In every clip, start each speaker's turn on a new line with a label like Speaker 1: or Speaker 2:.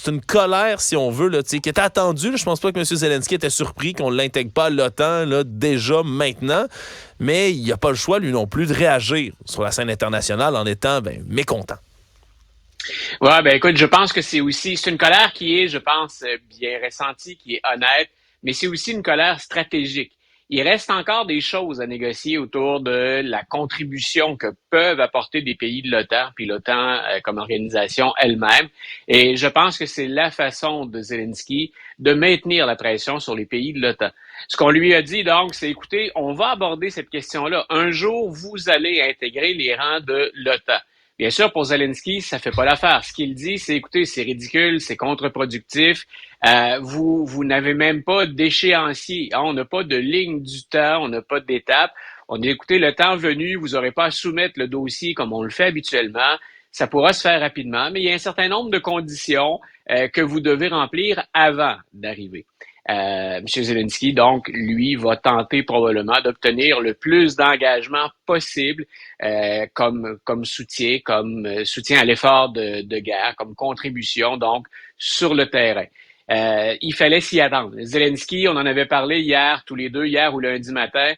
Speaker 1: c'est une colère, si on veut, là, qui était attendue. Là. Je pense pas que M. Zelensky était surpris qu'on ne l'intègre pas à l'OTAN là, déjà maintenant, mais il n'a pas le choix, lui non plus, de réagir sur la scène internationale en étant mécontent.
Speaker 2: Ouais, ben écoute, je pense que c'est une colère qui est, je pense, bien ressentie, qui est honnête, mais c'est aussi une colère stratégique. Il reste encore des choses à négocier autour de la contribution que peuvent apporter des pays de l'OTAN, puis l'OTAN comme organisation elle-même. Et je pense que c'est la façon de Zelensky de maintenir la pression sur les pays de l'OTAN. Ce qu'on lui a dit, donc, c'est, écoutez, on va aborder cette question-là. Un jour, vous allez intégrer les rangs de l'OTAN. Bien sûr, pour Zelensky, ça fait pas l'affaire. Ce qu'il dit, c'est, écoutez, c'est ridicule, c'est contre-productif. Vous n'avez même pas d'échéancier. On n'a pas de ligne du temps, on n'a pas d'étape. On dit, écoutez, le temps venu, vous n'aurez pas à soumettre le dossier comme on le fait habituellement. Ça pourra se faire rapidement, mais il y a un certain nombre de conditions que vous devez remplir avant d'arriver. M. Zelensky, donc, lui, va tenter probablement d'obtenir le plus d'engagement possible comme soutien, soutien à l'effort de guerre, comme contribution, donc, sur le terrain. Il fallait s'y attendre. Zelensky, on en avait parlé hier, tous les deux, hier ou lundi matin,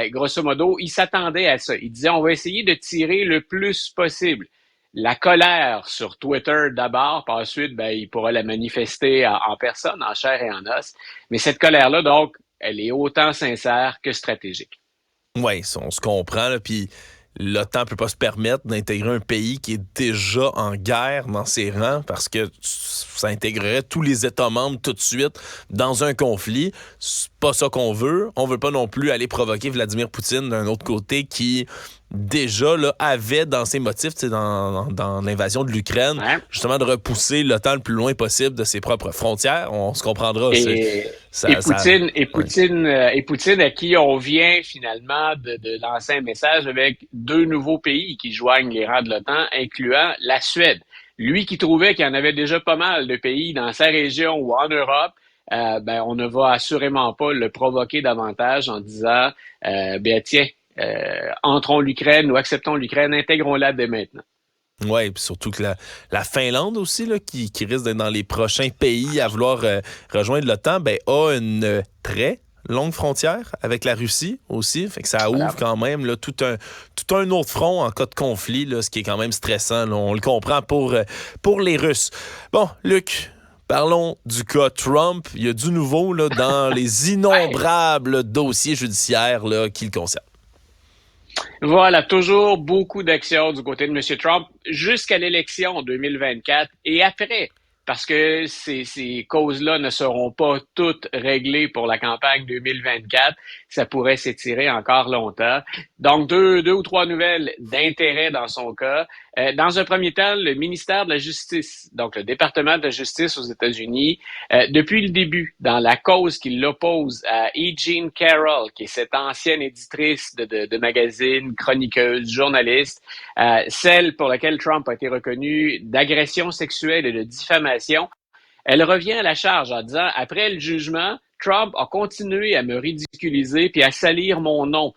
Speaker 2: grosso modo, il s'attendait à ça. Il disait, on va essayer de tirer le plus possible. La colère sur Twitter d'abord, puis ensuite, il pourra la manifester en personne, en chair et en os. Mais cette colère-là, donc, elle est autant sincère que stratégique.
Speaker 1: Oui, on se comprend, là, puis l'OTAN ne peut pas se permettre d'intégrer un pays qui est déjà en guerre dans ses rangs parce que ça intégrerait tous les États membres tout de suite dans un conflit. C'est pas ça qu'on veut. On veut pas non plus aller provoquer Vladimir Poutine d'un autre côté qui déjà là, avait dans ses motifs, dans l'invasion de l'Ukraine,
Speaker 2: Ouais.
Speaker 1: justement de repousser l'OTAN le plus loin possible de ses propres frontières. On se comprendra.
Speaker 2: Poutine, à qui on vient finalement de lancer un message avec deux nouveaux pays qui joignent les rangs de l'OTAN, incluant la Suède. Lui qui trouvait qu'il y en avait déjà pas mal de pays dans sa région ou en Europe, on ne va assurément pas le provoquer davantage en disant, tiens, entrons l'Ukraine ou acceptons l'Ukraine, intégrons-la dès maintenant.
Speaker 1: Oui, puis surtout que la Finlande aussi, là, qui risque d'être dans les prochains pays à vouloir rejoindre l'OTAN, a une très longue frontière avec la Russie aussi. Fait que ça ouvre quand même là, tout un autre front en cas de conflit, là, ce qui est quand même stressant. Là, on le comprend pour les Russes. Bon, Luc, parlons du cas Trump. Il y a du nouveau là, dans les innombrables dossiers judiciaires là, qui le concernent.
Speaker 2: Voilà, toujours beaucoup d'actions du côté de M. Trump jusqu'à l'élection 2024 et après, parce que ces causes-là ne seront pas toutes réglées pour la campagne 2024. Ça pourrait s'étirer encore longtemps. Donc, deux ou trois nouvelles d'intérêt dans son cas. Dans un premier temps, le ministère de la Justice, donc le département de la Justice aux États-Unis, depuis le début, dans la cause qui l'oppose à E. Jean Carroll, qui est cette ancienne éditrice de magazine, chroniqueuse, journaliste, celle pour laquelle Trump a été reconnu d'agression sexuelle et de diffamation, elle revient à la charge en disant, après le jugement, Trump a continué à me ridiculiser puis à salir mon nom,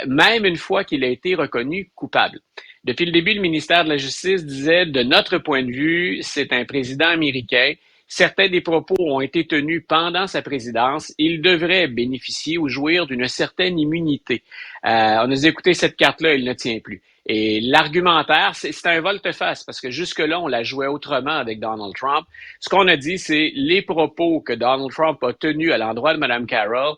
Speaker 2: même une fois qu'il a été reconnu coupable. Depuis le début, le ministère de la Justice disait, de notre point de vue, c'est un président américain. Certains des propos ont été tenus pendant sa présidence. Il devrait bénéficier ou jouir d'une certaine immunité. On a écouté cette carte-là, il ne tient plus. Et l'argumentaire, c'est un volte-face parce que jusque-là, on la jouait autrement avec Donald Trump. Ce qu'on a dit, c'est les propos que Donald Trump a tenus à l'endroit de Mme Carroll,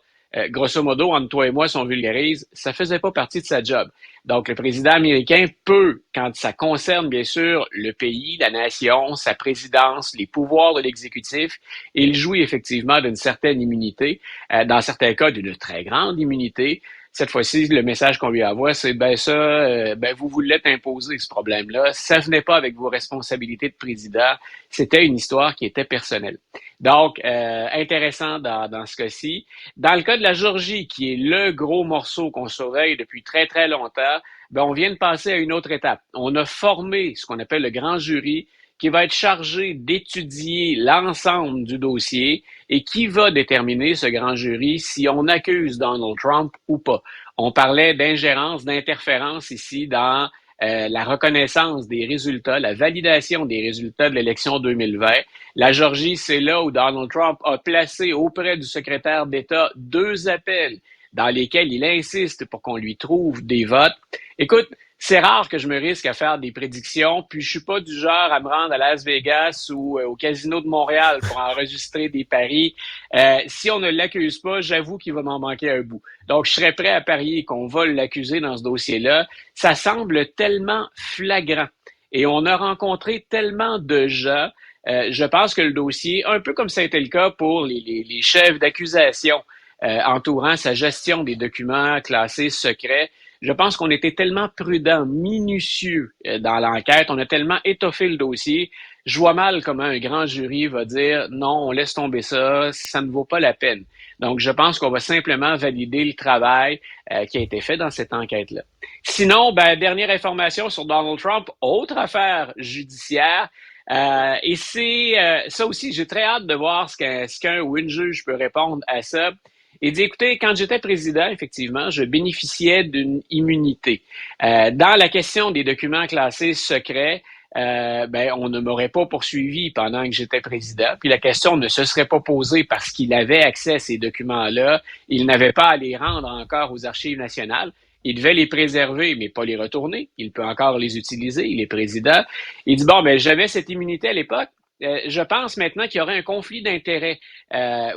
Speaker 2: grosso modo, entre toi et moi, si on vulgarise, ça faisait pas partie de sa job. Donc, le président américain peut, quand ça concerne, bien sûr, le pays, la nation, sa présidence, les pouvoirs de l'exécutif, il jouit effectivement d'une certaine immunité, dans certains cas d'une très grande immunité. Cette fois-ci, le message qu'on lui envoie, c'est vous vous l'êtes imposé, ce problème-là. Ça venait pas avec vos responsabilités de président. C'était une histoire qui était personnelle. Donc, intéressant dans ce cas-ci. Dans le cas de la Géorgie, qui est le gros morceau qu'on surveille depuis très, très longtemps, on vient de passer à une autre étape. On a formé ce qu'on appelle le grand jury qui va être chargé d'étudier l'ensemble du dossier et qui va déterminer, ce grand jury, si on accuse Donald Trump ou pas. On parlait d'ingérence, d'interférence ici dans la reconnaissance des résultats, la validation des résultats de l'élection 2020. La Georgie, c'est là où Donald Trump a placé auprès du secrétaire d'État 2 appels dans lesquels il insiste pour qu'on lui trouve des votes. Écoute, c'est rare que je me risque à faire des prédictions, puis je suis pas du genre à me rendre à Las Vegas ou au Casino de Montréal pour enregistrer des paris. Si on ne l'accuse pas, j'avoue qu'il va m'en manquer un bout. Donc, je serais prêt à parier qu'on va l'accuser dans ce dossier-là. Ça semble tellement flagrant. Et on a rencontré tellement de gens. Je pense que le dossier, un peu comme ça a été le cas pour les chefs d'accusation entourant sa gestion des documents classés secrets, je pense qu'on était tellement prudent, minutieux dans l'enquête, on a tellement étoffé le dossier. Je vois mal comment un grand jury va dire non, on laisse tomber ça, ça ne vaut pas la peine. Donc, je pense qu'on va simplement valider le travail qui a été fait dans cette enquête-là. Sinon, dernière information sur Donald Trump, autre affaire judiciaire. Et c'est ça aussi, j'ai très hâte de voir ce qu'un ou une juge peut répondre à ça. Il dit, écoutez, quand j'étais président, effectivement, je bénéficiais d'une immunité. Dans la question des documents classés secrets, on ne m'aurait pas poursuivi pendant que j'étais président. Puis la question ne se serait pas posée parce qu'il avait accès à ces documents-là. Il n'avait pas à les rendre encore aux archives nationales. Il devait les préserver, mais pas les retourner. Il peut encore les utiliser. Il est président. Il dit, j'avais cette immunité à l'époque. Je pense maintenant qu'il y aurait un conflit d'intérêts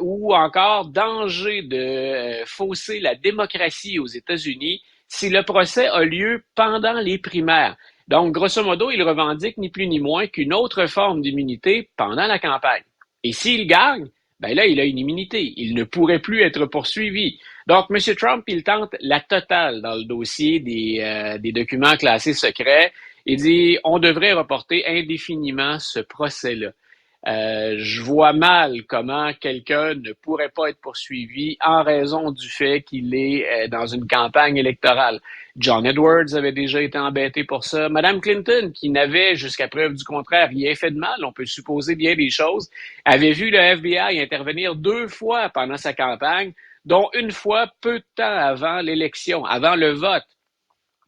Speaker 2: ou encore danger de fausser la démocratie aux États-Unis si le procès a lieu pendant les primaires. Donc, grosso modo, il revendique ni plus ni moins qu'une autre forme d'immunité pendant la campagne. Et s'il gagne, là, il a une immunité. Il ne pourrait plus être poursuivi. Donc, M. Trump, il tente la totale dans le dossier des documents classés secrets. Il dit, on devrait reporter indéfiniment ce procès-là. Je vois mal comment quelqu'un ne pourrait pas être poursuivi en raison du fait qu'il est dans une campagne électorale. John Edwards avait déjà été embêté pour ça. Madame Clinton, qui n'avait jusqu'à preuve du contraire rien fait de mal, on peut supposer bien des choses, avait vu le FBI intervenir 2 fois pendant sa campagne, dont une fois peu de temps avant l'élection, avant le vote.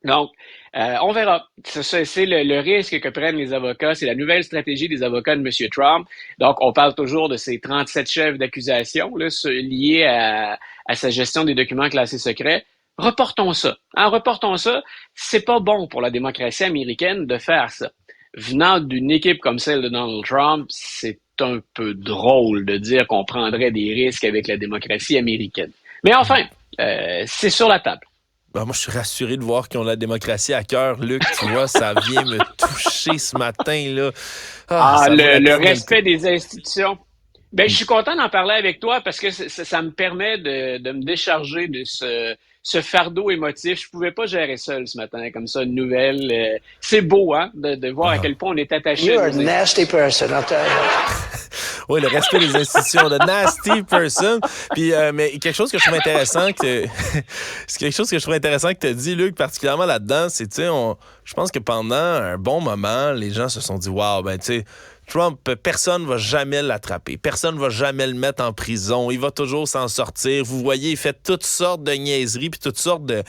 Speaker 2: Donc, on verra. C'est le risque que prennent les avocats. C'est la nouvelle stratégie des avocats de M. Trump. Donc, on parle toujours de ces 37 chefs d'accusation liés à sa gestion des documents classés secrets. Reportons ça. Reportons ça. C'est pas bon pour la démocratie américaine de faire ça. Venant d'une équipe comme celle de Donald Trump, c'est un peu drôle de dire qu'on prendrait des risques avec la démocratie américaine. Mais enfin, c'est sur la table.
Speaker 1: Moi, je suis rassuré de voir qu'ils ont la démocratie à cœur, Luc. Tu vois, ça vient me toucher ce matin, là.
Speaker 2: Le respect des institutions. Je suis content d'en parler avec toi parce que ça me permet de me décharger de ce fardeau émotif. Je pouvais pas gérer seul ce matin, comme ça, une nouvelle. C'est beau, hein, de voir à quel point on est attaché.
Speaker 3: You're a nasty person, I'll tell you.
Speaker 1: Oui, le respect des institutions, de nasty person. Puis, mais quelque chose que je trouve intéressant c'est quelque chose que je trouve intéressant que tu as dit, Luc, particulièrement là-dedans, c'est, tu sais, je pense que pendant un bon moment, les gens se sont dit, wow, tu sais, Trump, personne va jamais l'attraper. Personne va jamais le mettre en prison. Il va toujours s'en sortir. Vous voyez, il fait toutes sortes de niaiseries puis toutes sortes de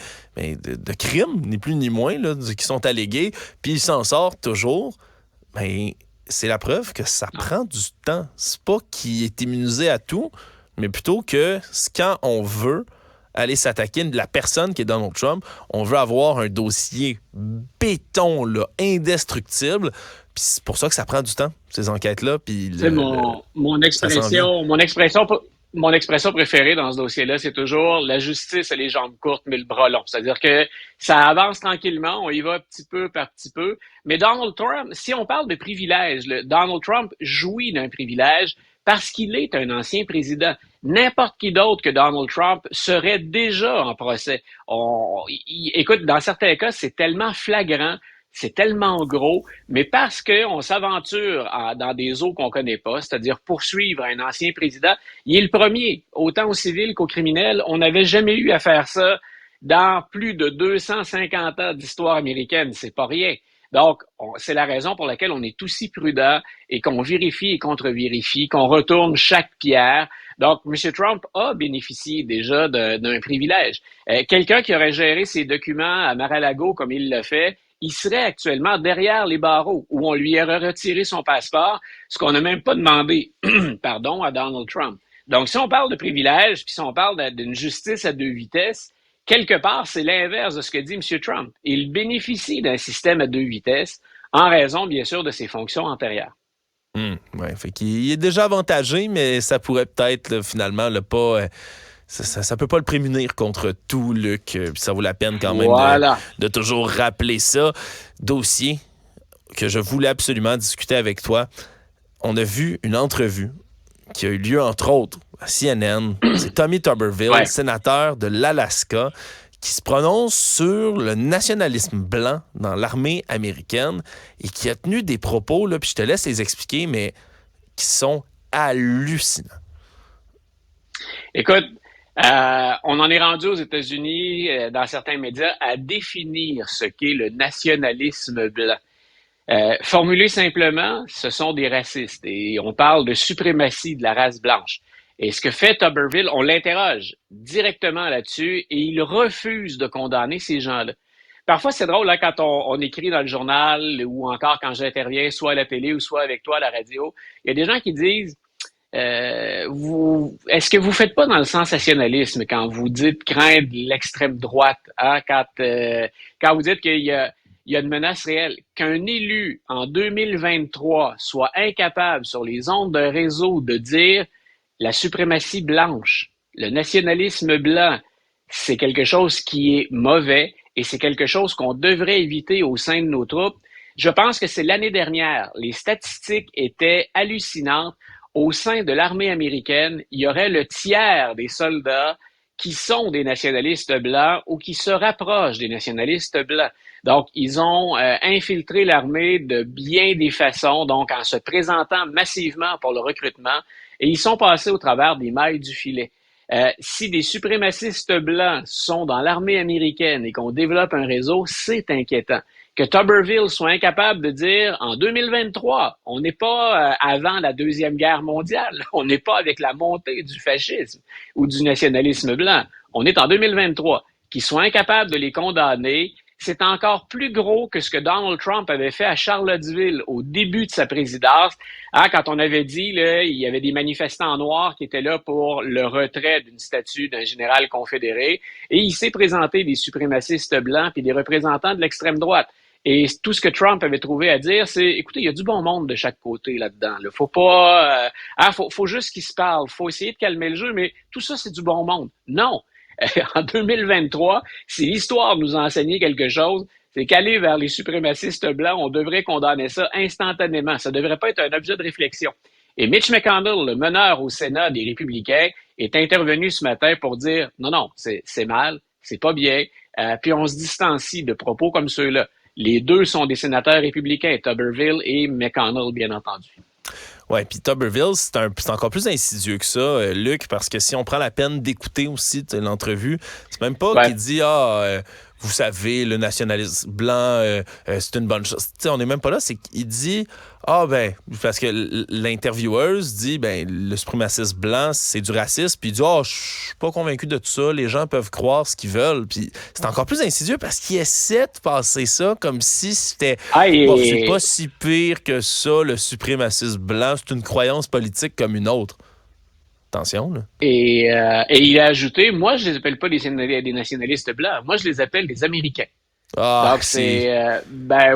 Speaker 1: crimes, ni plus ni moins, là, qui sont allégués. Puis il s'en sort toujours. Mais c'est la preuve que ça prend du temps. C'est pas qu'il est immunisé à tout, mais plutôt que quand on veut aller s'attaquer de la personne qui est Donald Trump, on veut avoir un dossier béton, là, indestructible. Puis c'est pour ça que ça prend du temps, ces enquêtes-là. Puis
Speaker 2: mon expression préférée dans ce dossier-là, c'est toujours la justice a les jambes courtes, mais le bras long. C'est-à-dire que ça avance tranquillement, on y va petit peu par petit peu. Mais Donald Trump, si on parle de privilège, Donald Trump jouit d'un privilège parce qu'il est un ancien président. N'importe qui d'autre que Donald Trump serait déjà en procès. Écoute, dans certains cas, c'est tellement flagrant. C'est tellement gros, mais parce qu'on s'aventure dans des eaux qu'on connaît pas, c'est-à-dire poursuivre un ancien président, il est le premier, autant au civil qu'au criminel. On n'avait jamais eu à faire ça dans plus de 250 ans d'histoire américaine. C'est pas rien. Donc, c'est la raison pour laquelle on est aussi prudent et qu'on vérifie et contre-vérifie, qu'on retourne chaque pierre. Donc, M. Trump a bénéficié déjà d'un privilège. Quelqu'un qui aurait géré ses documents à Mar-a-Lago comme il l'a fait, il serait actuellement derrière les barreaux, où on lui aurait retiré son passeport, ce qu'on n'a même pas demandé, pardon, à Donald Trump. Donc, si on parle de privilèges, puis si on parle d'une justice à deux vitesses, quelque part, c'est l'inverse de ce que dit M. Trump. Il bénéficie d'un système à deux vitesses en raison, bien sûr, de ses fonctions antérieures.
Speaker 1: Ouais, fait qu'il est déjà avantagé, mais ça pourrait peut-être, là, finalement, le pas... Ça peut pas le prémunir contre tout, Luc. Puis ça vaut la peine quand même de toujours rappeler ça. Dossier que je voulais absolument discuter avec toi. On a vu une entrevue qui a eu lieu, entre autres, à CNN. C'est Tommy Tuberville, sénateur de l'Alaska, qui se prononce sur le nationalisme blanc dans l'armée américaine et qui a tenu des propos, là, puis je te laisse les expliquer, mais qui sont hallucinants.
Speaker 2: Écoute, on en est rendu aux États-Unis, dans certains médias, à définir ce qu'est le nationalisme blanc. Formulé simplement, ce sont des racistes et on parle de suprématie de la race blanche. Et ce que fait Tuberville, on l'interroge directement là-dessus et il refuse de condamner ces gens-là. Parfois, c'est drôle hein, quand on écrit dans le journal ou encore quand j'interviens soit à la télé ou soit avec toi à la radio, il y a des gens qui disent est-ce que vous faites pas dans le sensationnalisme quand vous dites craindre l'extrême droite, hein, quand vous dites qu'il y a une menace réelle, qu'un élu en 2023 soit incapable sur les ondes d'un réseau de dire la suprématie blanche, le nationalisme blanc, c'est quelque chose qui est mauvais et c'est quelque chose qu'on devrait éviter au sein de nos troupes. Je pense que c'est l'année dernière, les statistiques étaient hallucinantes. Au sein de l'armée américaine, il y aurait le tiers des soldats qui sont des nationalistes blancs ou qui se rapprochent des nationalistes blancs. Donc, ils ont infiltré l'armée de bien des façons, donc en se présentant massivement pour le recrutement, et ils sont passés au travers des mailles du filet. Si des suprémacistes blancs sont dans l'armée américaine et qu'on développe un réseau, c'est inquiétant. Que Tuberville soit incapable de dire en 2023, on n'est pas avant la Deuxième Guerre mondiale, on n'est pas avec la montée du fascisme ou du nationalisme blanc, on est en 2023. Qu'il soit incapable de les condamner, c'est encore plus gros que ce que Donald Trump avait fait à Charlottesville au début de sa présidence, hein, quand on avait dit là, il y avait des manifestants noirs qui étaient là pour le retrait d'une statue d'un général confédéré, et il s'est présenté des suprémacistes blancs puis des représentants de l'extrême droite. Et tout ce que Trump avait trouvé à dire, c'est, écoutez, il y a du bon monde de chaque côté là-dedans. Là. Faut pas, faut juste qu'ils se parlent. Faut essayer de calmer le jeu, mais tout ça, c'est du bon monde. Non. En 2023, si l'histoire nous a enseigné quelque chose, c'est qu'aller vers les suprémacistes blancs, on devrait condamner ça instantanément. Ça devrait pas être un objet de réflexion. Et Mitch McConnell, le meneur au Sénat des Républicains, est intervenu ce matin pour dire, non, c'est mal, c'est pas bien, puis on se distancie de propos comme ceux-là. Les deux sont des sénateurs républicains, Tuberville et McConnell, bien entendu.
Speaker 1: Oui, puis Tuberville, c'est encore plus insidieux que ça, Luc, parce que si on prend la peine d'écouter aussi l'entrevue, c'est même pas qu'il dit vous savez, le nationalisme blanc, c'est une bonne chose. T'sais, on n'est même pas là, c'est qu'il dit parce que l'intervieweuse dit le suprémacisme blanc, c'est du racisme, puis il dit je suis pas convaincu de tout ça, les gens peuvent croire ce qu'ils veulent, puis c'est encore plus insidieux parce qu'il essaie de passer ça comme si c'était c'est pas si pire que ça, le suprémacisme blanc, c'est une croyance politique comme une autre. Attention, là.
Speaker 2: Et il a ajouté, moi, je les appelle pas des nationalistes blancs, moi, je les appelle des Américains. Donc,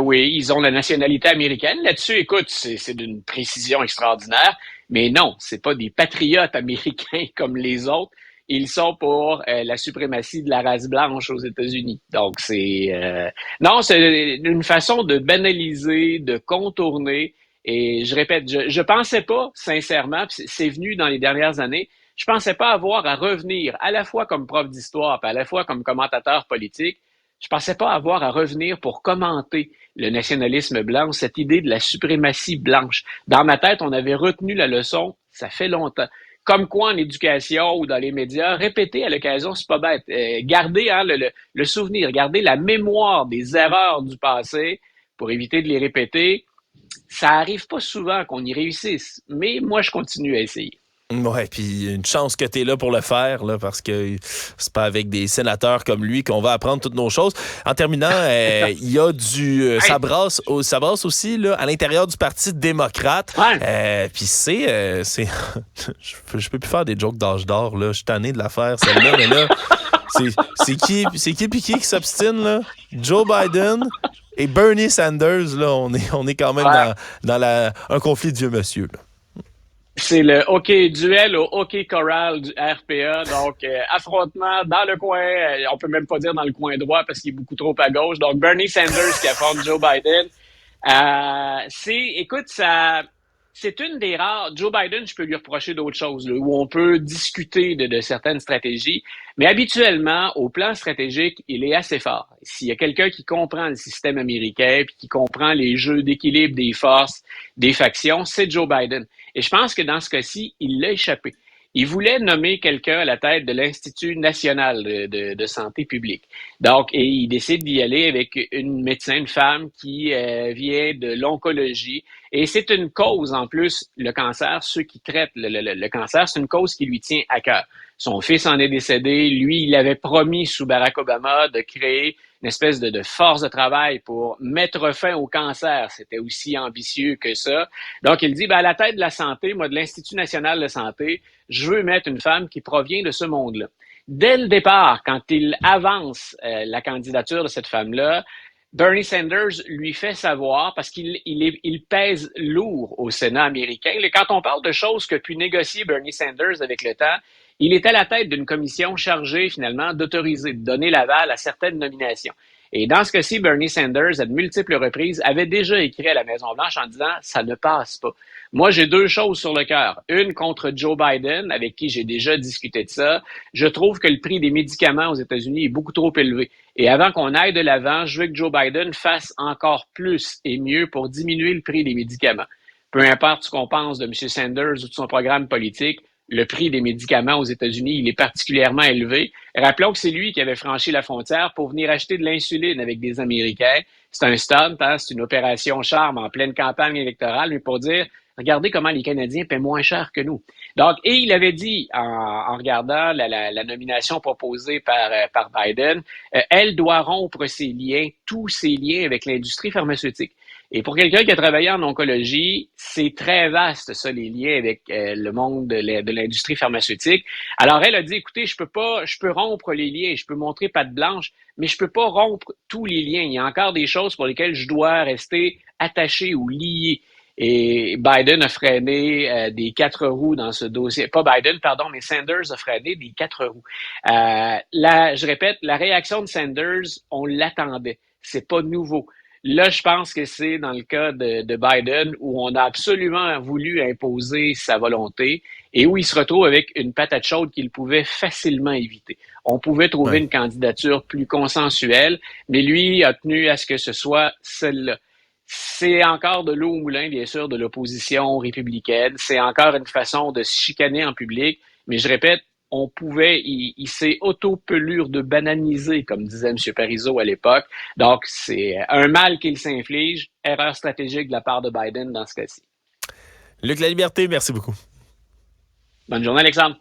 Speaker 2: oui, ils ont la nationalité américaine. Là-dessus, écoute, c'est d'une précision extraordinaire. Mais non, c'est pas des patriotes américains comme les autres. Ils sont pour la suprématie de la race blanche aux États-Unis. Donc, c'est une façon de banaliser, de contourner. Et je répète, je pensais pas, sincèrement, puis c'est venu dans les dernières années, je pensais pas avoir à revenir à la fois comme prof d'histoire, puis à la fois comme commentateur politique. Je pensais pas avoir à revenir pour commenter le nationalisme blanc, cette idée de la suprématie blanche. Dans ma tête, on avait retenu la leçon, ça fait longtemps. Comme quoi, en éducation ou dans les médias, répéter à l'occasion, c'est pas bête. Garder le souvenir, garder la mémoire des erreurs du passé pour éviter de les répéter. Ça arrive pas souvent qu'on y réussisse, mais moi, je continue à essayer.
Speaker 1: Ouais, puis une chance que tu es là pour le faire, là, parce que c'est pas avec des sénateurs comme lui qu'on va apprendre toutes nos choses. En terminant, il y a ça brasse aussi là, à l'intérieur du Parti démocrate.
Speaker 2: Ouais.
Speaker 1: Puis je peux plus faire des jokes d'âge d'or, là. Je suis tanné de la faire, celle-là, mais là, c'est qui s'obstine, là? Joe Biden et Bernie Sanders, là. On est quand même dans un conflit de vieux monsieur, là.
Speaker 2: C'est le hockey duel au hockey choral du RPA. Donc, affrontement dans le coin. On peut même pas dire dans le coin droit parce qu'il est beaucoup trop à gauche. Donc, Bernie Sanders qui affronte Joe Biden. C'est une des rares. Joe Biden, je peux lui reprocher d'autres choses, là, où on peut discuter de certaines stratégies. Mais habituellement, au plan stratégique, il est assez fort. S'il y a quelqu'un qui comprend le système américain puis qui comprend les jeux d'équilibre des forces, des factions, c'est Joe Biden. Et je pense que dans ce cas-ci, il l'a échappé. Il voulait nommer quelqu'un à la tête de l'Institut national de santé publique. Donc, et il décide d'y aller avec une médecin, une femme qui vient de l'oncologie. Et c'est une cause, en plus, le cancer, ceux qui traitent le cancer, c'est une cause qui lui tient à cœur. Son fils en est décédé. Lui, il avait promis sous Barack Obama de créer une espèce de force de travail pour mettre fin au cancer. C'était aussi ambitieux que ça. Donc, il dit, à la tête de la santé, moi, de l'Institut national de santé, je veux mettre une femme qui provient de ce monde-là. Dès le départ, quand il avance la candidature de cette femme-là, Bernie Sanders lui fait savoir, parce qu'il pèse lourd au Sénat américain. Quand on parle de choses que pu négocier Bernie Sanders avec le temps, il est à la tête d'une commission chargée finalement d'autoriser, de donner l'aval à certaines nominations. Et dans ce cas-ci, Bernie Sanders, à de multiples reprises, avait déjà écrit à la Maison-Blanche en disant « ça ne passe pas ». Moi, j'ai deux choses sur le cœur. Une contre Joe Biden, avec qui j'ai déjà discuté de ça. Je trouve que le prix des médicaments aux États-Unis est beaucoup trop élevé. Et avant qu'on aille de l'avant, je veux que Joe Biden fasse encore plus et mieux pour diminuer le prix des médicaments. Peu importe ce qu'on pense de M. Sanders ou de son programme politique, le prix des médicaments aux États-Unis, il est particulièrement élevé. Rappelons que c'est lui qui avait franchi la frontière pour venir acheter de l'insuline avec des Américains. C'est un stunt, c'est une opération charme en pleine campagne électorale, mais pour dire, regardez comment les Canadiens paient moins cher que nous. Donc, et il avait dit, en regardant la nomination proposée par Biden, elle doit rompre ses liens, tous ses liens avec l'industrie pharmaceutique. Et pour quelqu'un qui a travaillé en oncologie, c'est très vaste, ça, les liens avec le monde de l'industrie pharmaceutique. Alors, elle a dit, écoutez, je peux rompre les liens, je peux montrer patte blanche, mais je peux pas rompre tous les liens. Il y a encore des choses pour lesquelles je dois rester attaché ou lié. Et Biden a freiné des 4 roues dans ce dossier. Pas Biden, pardon, mais Sanders a freiné des 4 roues. Je répète, la réaction de Sanders, on l'attendait. C'est pas nouveau. Là, je pense que c'est dans le cas de Biden où on a absolument voulu imposer sa volonté et où il se retrouve avec une patate chaude qu'il pouvait facilement éviter. On pouvait trouver une candidature plus consensuelle, mais lui a tenu à ce que ce soit celle-là. C'est encore de l'eau au moulin, bien sûr, de l'opposition républicaine. C'est encore une façon de se chicaner en public. Mais je répète, il s'est auto-pelure de bananiser, comme disait M. Parizeau à l'époque. Donc, c'est un mal qu'il s'inflige. Erreur stratégique de la part de Biden dans ce cas-ci.
Speaker 1: Luc La Liberté, merci beaucoup.
Speaker 2: Bonne journée, Alexandre.